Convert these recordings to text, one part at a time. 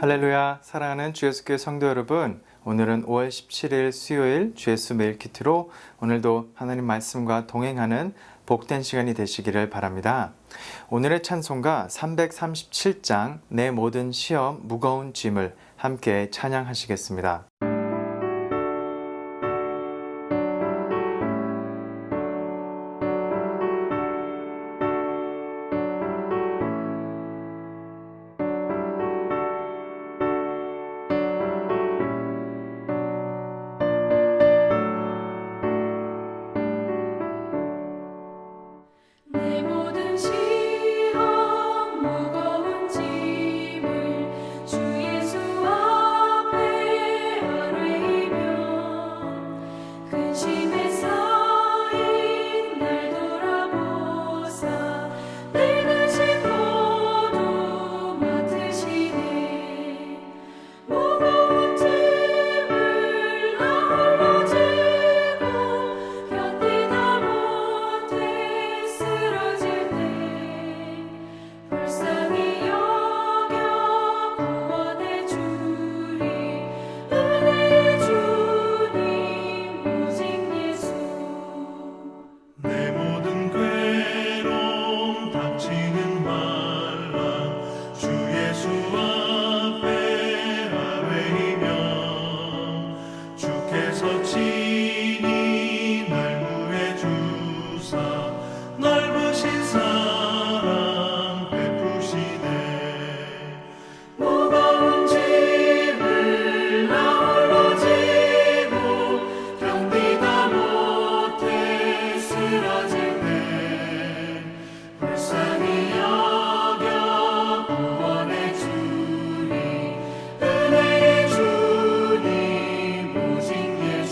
할렐루야, 사랑하는 주 예수교회 성도 여러분, 오늘은 5월 17일 수요일 주 예수 매일 키트로 오늘도 하나님 말씀과 동행하는 복된 시간이 되시기를 바랍니다. 오늘의 찬송가 337장 내 모든 시험 무거운 짐을 함께 찬양하시겠습니다. 내 모든 시험 무거운 짐을 주 예수 앞에 아뢰이며 근심에 쌓인 날 돌아보사 내 근심 모두 맡으시네. 무거운 짐을 나 홀로 지고 견디다 못해 쓰러질 때 불쌍히 여겨 구원해 주리. 은혜의 주님 오직 예수. 내 모든 괴로움 닥치는 환난 주 예수 앞에 아뢰이며 주께서 친히 날 구해 주사 넓으신 사랑 베푸시네. 무거운 짐을 나 홀로 지고 견디다 못해 쓰러질 때 불쌍히 여겨 구원해 주리. 은혜의 주님 오직 예수.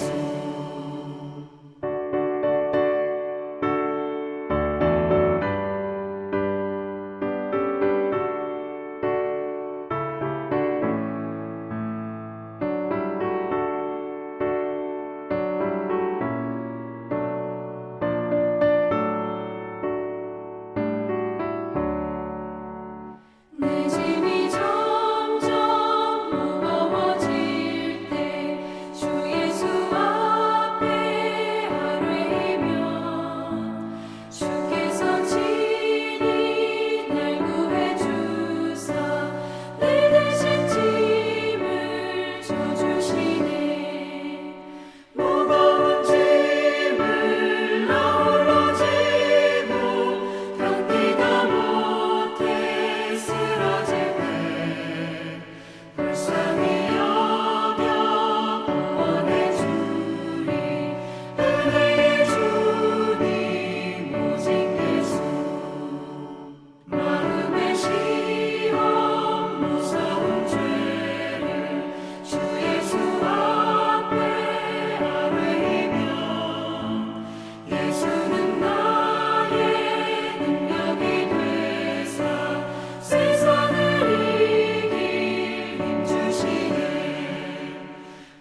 내 짐이 점점 무거워질 때 주 예수 앞에 아뢰이면 주께서 친히 날 구해 주사 내 대신 짐을 져주시네. 무거운 짐을 나 홀로 지고 견디다 못해 쓰러질 때 불쌍히 여겨 구원해 주리. 은혜의 주님 오직 예수. 마음의 시험 무서운 죄를 주 예수 앞에 아뢰이면 예수는 나의 능력이 되사 세상을 이길 힘 주시네.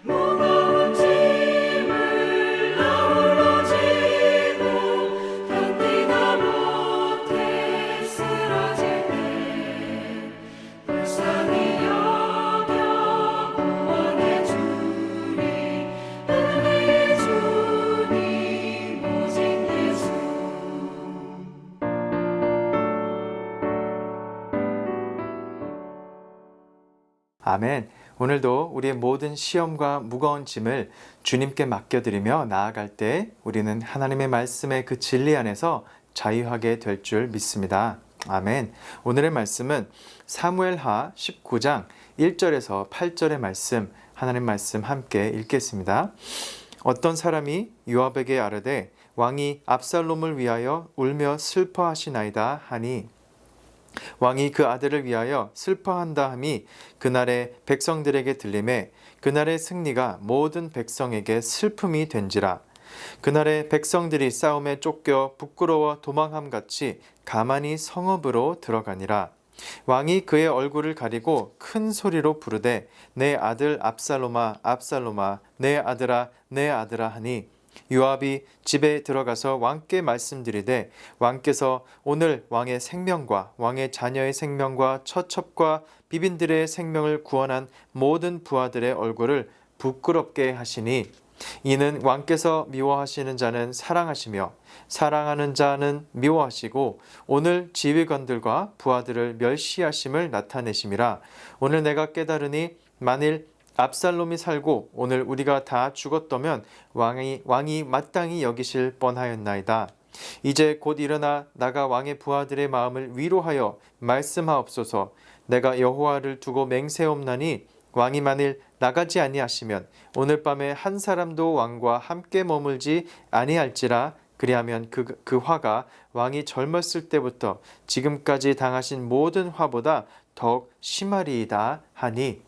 무거운 짐을 나 홀로 지고 견디다 못해 쓰러질 때 불쌍히 여겨 구원해 주리. 은혜의 주님 오직 예수. 아멘. 오늘도 우리의 모든 시험과 무거운 짐을 주님께 맡겨드리며 나아갈 때 우리는 하나님의 말씀의 그 진리 안에서 자유하게 될 줄 믿습니다. 아멘. 오늘의 말씀은 사무엘하 19장 1절에서 8절의 말씀, 하나님 말씀 함께 읽겠습니다. 어떤 사람이 요압에게 아뢰되 왕이 압살롬을 위하여 울며 슬퍼하시나이다 하니 왕이 그 아들을 위하여 슬퍼한다 함이 그날의 백성들에게 들리매 그날의 승리가 모든 백성에게 슬픔이 된지라. 그날의 백성들이 싸움에 쫓겨 부끄러워 도망함 같이 가만히 성읍으로 들어가니라. 왕이 그의 얼굴을 가리고 큰 소리로 부르되 내 아들 압살롬아 압살롬아 내 아들아 내 아들아 하니 요압이 집에 들어가서 왕께 말씀드리되 왕께서 오늘 왕의 생명과 왕의 자녀의 생명과 처첩과 비빈들의 생명을 구원한 모든 부하들의 얼굴을 부끄럽게 하시니 이는 왕께서 미워하시는 자는 사랑하시며 사랑하는 자는 미워하시고 오늘 지휘관들과 부하들을 멸시하심을 나타내심이라. 오늘 내가 깨달으니 만일 압살롬이 살고 오늘 우리가 다 죽었다면 왕이 마땅히 여기실 뻔하였나이다. 이제 곧 일어나 나가 왕의 부하들의 마음을 위로하여 말씀하옵소서. 내가 여호와를 두고 맹세옵나니 왕이 만일 나가지 아니하시면 오늘 밤에 한 사람도 왕과 함께 머물지 아니할지라. 그리하면 그 화가 왕이 젊었을 때부터 지금까지 당하신 모든 화보다 더욱 심하리이다 하니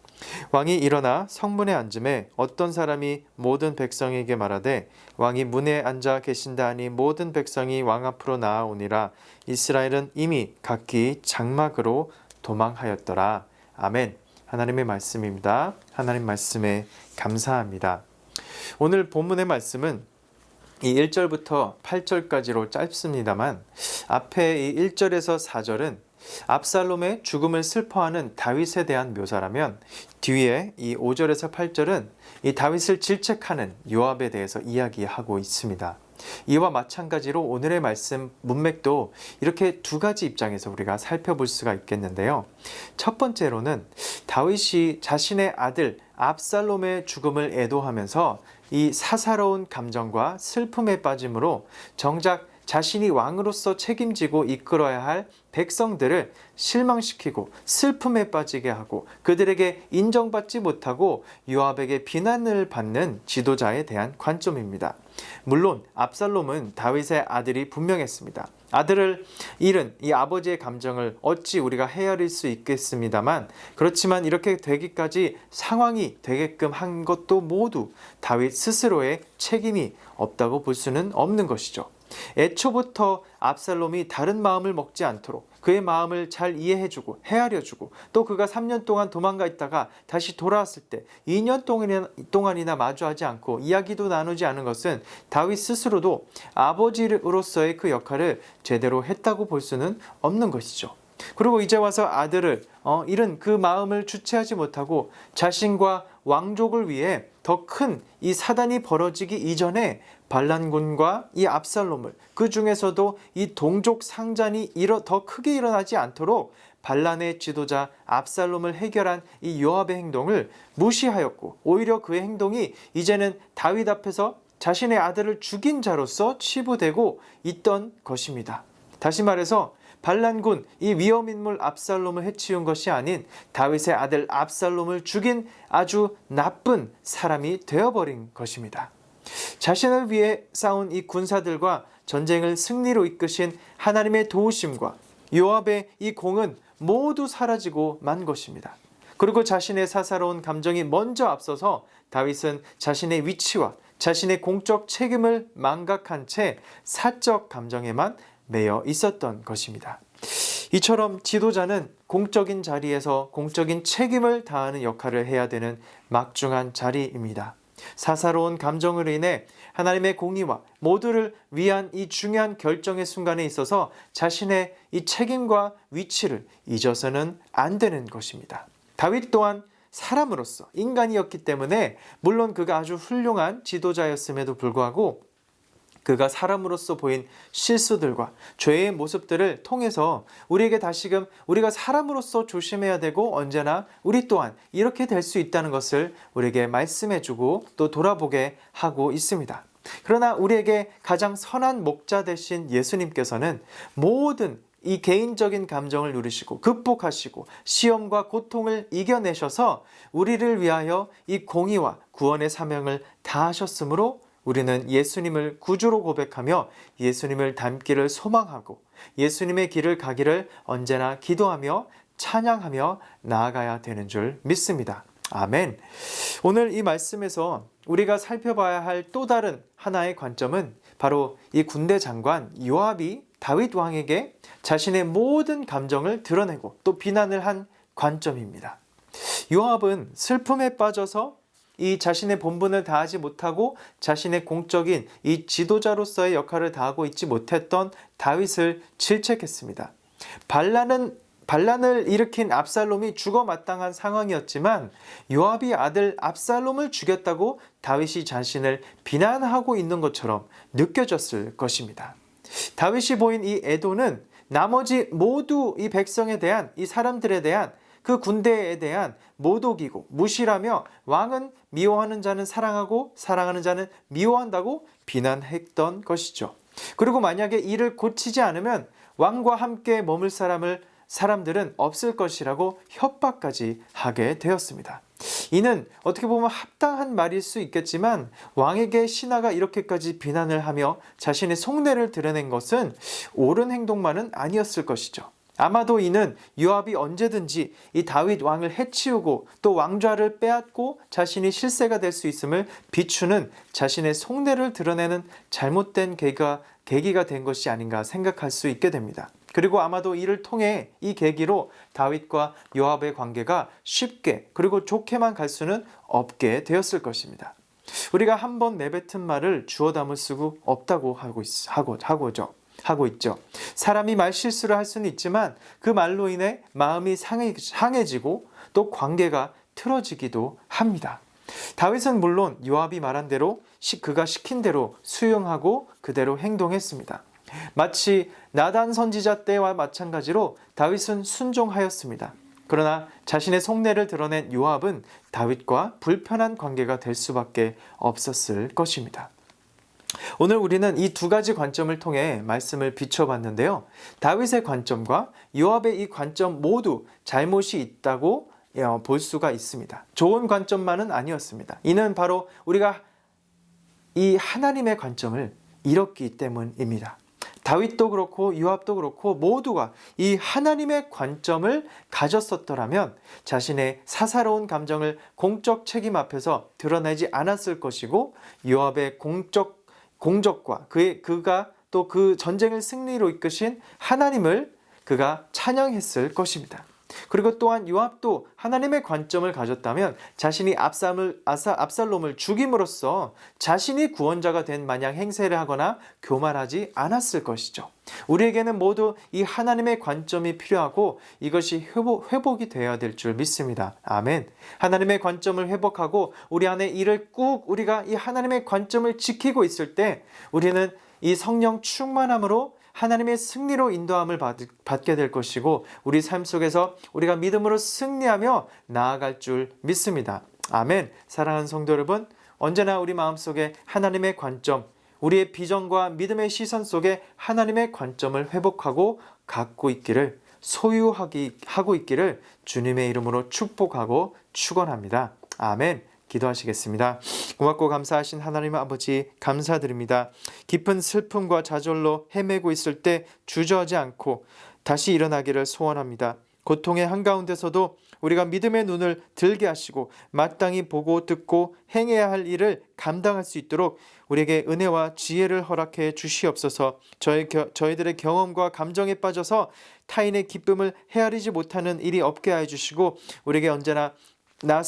왕이 일어나 성문에 앉음에 어떤 사람이 모든 백성에게 말하되 왕이 문에 앉아 계신다 하니 모든 백성이 왕 앞으로 나아오니라. 이스라엘은 이미 각기 장막으로 도망하였더라. 아멘. 하나님의 말씀입니다. 하나님 말씀에 감사합니다. 오늘 본문의 말씀은 이 1절부터 8절까지로 짧습니다만 앞에 이 1절에서 4절은 압살롬의 죽음을 슬퍼하는 다윗에 대한 묘사라면 뒤에 이 5절에서 8절은 이 다윗을 질책하는 요압에 대해서 이야기하고 있습니다. 이와 마찬가지로 오늘의 말씀 문맥도 이렇게 두 가지 입장에서 우리가 살펴볼 수가 있겠는데요. 첫 번째로는 다윗이 자신의 아들 압살롬의 죽음을 애도하면서 이 사사로운 감정과 슬픔에 빠짐으로 정작 자신이 왕으로서 책임지고 이끌어야 할 백성들을 실망시키고 슬픔에 빠지게 하고 그들에게 인정받지 못하고 요압에게 비난을 받는 지도자에 대한 관점입니다. 물론 압살롬은 다윗의 아들이 분명했습니다. 아들을 잃은 이 아버지의 감정을 어찌 우리가 헤아릴 수 있겠습니다만 그렇지만 이렇게 되기까지 상황이 되게끔 한 것도 모두 다윗 스스로의 책임이 없다고 볼 수는 없는 것이죠. 애초부터 압살롬이 다른 마음을 먹지 않도록 그의 마음을 잘 이해해주고 헤아려주고 또 그가 3년 동안 도망가 있다가 다시 돌아왔을 때 2년 동안이나 마주하지 않고 이야기도 나누지 않은 것은 다윗 스스로도 아버지로서의 그 역할을 제대로 했다고 볼 수는 없는 것이죠. 그리고 이제 와서 아들을 잃은 그 마음을 주체하지 못하고 자신과 왕족을 위해 더 큰 이 사단이 벌어지기 이전에 반란군과 이 압살롬을 그 중에서도 이 동족 상잔이 더 크게 일어나지 않도록 반란의 지도자 압살롬을 해결한 이 요압의 행동을 무시하였고 오히려 그의 행동이 이제는 다윗 앞에서 자신의 아들을 죽인 자로서 치부되고 있던 것입니다. 다시 말해서 반란군 이 위험인물 압살롬을 해치운 것이 아닌 다윗의 아들 압살롬을 죽인 아주 나쁜 사람이 되어버린 것입니다. 자신을 위해 싸운 이 군사들과 전쟁을 승리로 이끄신 하나님의 도우심과 요압의 이 공은 모두 사라지고 만 것입니다. 그리고 자신의 사사로운 감정이 먼저 앞서서 다윗은 자신의 위치와 자신의 공적 책임을 망각한 채 사적 감정에만 매여 있었던 것입니다. 이처럼 지도자는 공적인 자리에서 공적인 책임을 다하는 역할을 해야 되는 막중한 자리입니다. 사사로운 감정으로 인해 하나님의 공의와 모두를 위한 이 중요한 결정의 순간에 있어서 자신의 이 책임과 위치를 잊어서는 안 되는 것입니다. 다윗 또한 사람으로서 인간이었기 때문에 물론 그가 아주 훌륭한 지도자였음에도 불구하고 그가 사람으로서 보인 실수들과 죄의 모습들을 통해서 우리에게 다시금 우리가 사람으로서 조심해야 되고 언제나 우리 또한 이렇게 될 수 있다는 것을 우리에게 말씀해주고 또 돌아보게 하고 있습니다. 그러나 우리에게 가장 선한 목자 되신 예수님께서는 모든 이 개인적인 감정을 누리시고 극복하시고 시험과 고통을 이겨내셔서 우리를 위하여 이 공의와 구원의 사명을 다하셨으므로 우리는 예수님을 구주로 고백하며 예수님을 닮기를 소망하고 예수님의 길을 가기를 언제나 기도하며 찬양하며 나아가야 되는 줄 믿습니다. 아멘. 오늘 이 말씀에서 우리가 살펴봐야 할 또 다른 하나의 관점은 바로 이 군대 장관 요압이 다윗 왕에게 자신의 모든 감정을 드러내고 또 비난을 한 관점입니다. 요압은 슬픔에 빠져서 이 자신의 본분을 다하지 못하고 자신의 공적인 이 지도자로서의 역할을 다하고 있지 못했던 다윗을 질책했습니다. 반란을 일으킨 압살롬이 죽어 마땅한 상황이었지만 요압이 아들 압살롬을 죽였다고 다윗이 자신을 비난하고 있는 것처럼 느껴졌을 것입니다. 다윗이 보인 이 애도는 나머지 모두 이 백성에 대한, 이 사람들에 대한, 그 군대에 대한 모독이고 무시라며 왕은 미워하는 자는 사랑하고 사랑하는 자는 미워한다고 비난했던 것이죠. 그리고 만약에 이를 고치지 않으면 왕과 함께 머물 사람들은 없을 것이라고 협박까지 하게 되었습니다. 이는 어떻게 보면 합당한 말일 수 있겠지만 왕에게 신하가 이렇게까지 비난을 하며 자신의 속내를 드러낸 것은 옳은 행동만은 아니었을 것이죠. 아마도 이는 요압이 언제든지 이 다윗 왕을 해치우고 또 왕좌를 빼앗고 자신이 실세가 될 수 있음을 비추는 자신의 속내를 드러내는 잘못된 계기가 된 것이 아닌가 생각할 수 있게 됩니다. 그리고 아마도 이를 통해 이 계기로 다윗과 요압의 관계가 쉽게 그리고 좋게만 갈 수는 없게 되었을 것입니다. 우리가 한 번 내뱉은 말을 주워 담을 수 없다고 하고 있죠. 사람이 말 실수를 할 수는 있지만 그 말로 인해 마음이 상해지고 또 관계가 틀어지기도 합니다. 다윗은 물론 요압이 말한 대로 그가 시킨 대로 수용하고 그대로 행동했습니다. 마치 나단 선지자 때와 마찬가지로 다윗은 순종하였습니다. 그러나 자신의 속내를 드러낸 요압은 다윗과 불편한 관계가 될 수밖에 없었을 것입니다. 오늘 우리는 이 두 가지 관점을 통해 말씀을 비춰봤는데요. 다윗의 관점과 요압의 이 관점 모두 잘못이 있다고 볼 수가 있습니다. 좋은 관점만은 아니었습니다. 이는 바로 우리가 이 하나님의 관점을 잃었기 때문입니다. 다윗도 그렇고 요압도 그렇고 모두가 이 하나님의 관점을 가졌었더라면 자신의 사사로운 감정을 공적 책임 앞에서 드러내지 않았을 것이고 요압의 공적과 그가 또 그 전쟁을 승리로 이끄신 하나님을 그가 찬양했을 것입니다. 그리고 또한 요압도 하나님의 관점을 가졌다면 자신이 압살롬을 죽임으로써 자신이 구원자가 된 마냥 행세를 하거나 교만하지 않았을 것이죠. 우리에게는 모두 이 하나님의 관점이 필요하고 이것이 회복이 되어야 될 줄 믿습니다. 아멘. 하나님의 관점을 회복하고 우리 안에 이를 꾹 우리가 이 하나님의 관점을 지키고 있을 때 우리는 이 성령 충만함으로 하나님의 승리로 인도함을 받게 될 것이고 우리 삶 속에서 우리가 믿음으로 승리하며 나아갈 줄 믿습니다. 아멘. 사랑하는 성도 여러분, 언제나 우리 마음속에 하나님의 관점, 우리의 비전과 믿음의 시선 속에 하나님의 관점을 회복하고 갖고 있기를 하고 있기를 주님의 이름으로 축복하고 축원합니다. 아멘. 기도하시겠습니다. 고맙고 감사하신 하나님 아버지 감사드립니다. 깊은 슬픔과 좌절로 헤매고 있을 때 주저하지 않고 다시 일어나기를 소원합니다. 고통의 한가운데서도 우리가 믿음의 눈을 들게 하시고 마땅히 보고 듣고 행해야 할 일을 감당할 수 있도록 우리에게 은혜와 지혜를 허락해 주시옵소서. 저희들의 경험과 감정에 빠져서 타인의 기쁨을 헤아리지 못하는 일이 없게 하여 주시고 우리에게 언제나 나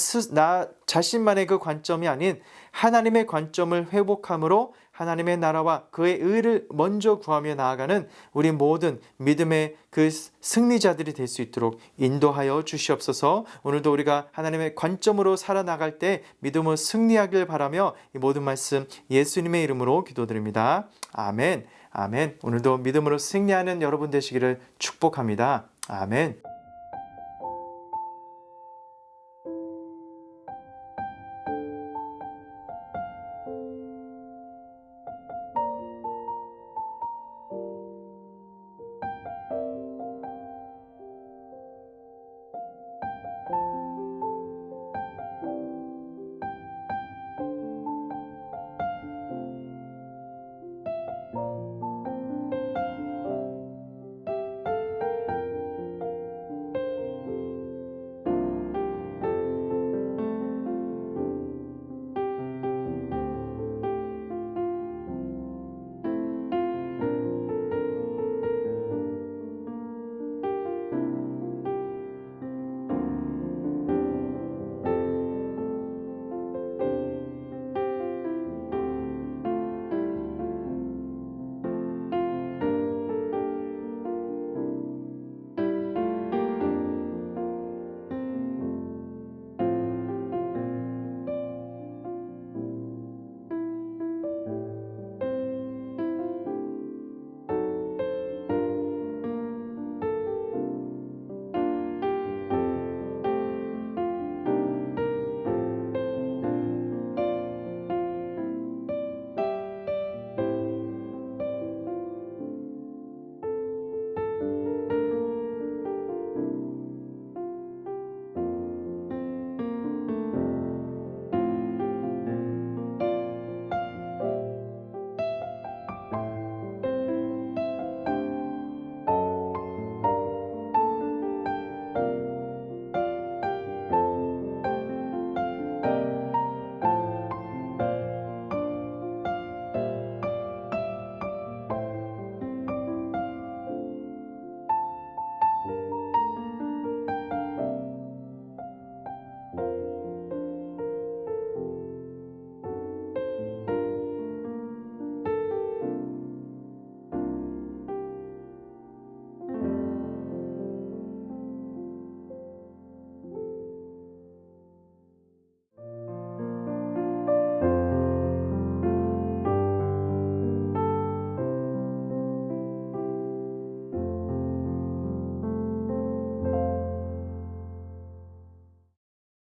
자신만의 그 관점이 아닌 하나님의 관점을 회복함으로 하나님의 나라와 그의 의를 먼저 구하며 나아가는 우리 모든 믿음의 그 승리자들이 될 수 있도록 인도하여 주시옵소서. 오늘도 우리가 하나님의 관점으로 살아나갈 때 믿음으로 승리하길 바라며 이 모든 말씀 예수님의 이름으로 기도드립니다. 아멘. 아멘. 오늘도 믿음으로 승리하는 여러분 되시기를 축복합니다. 아멘.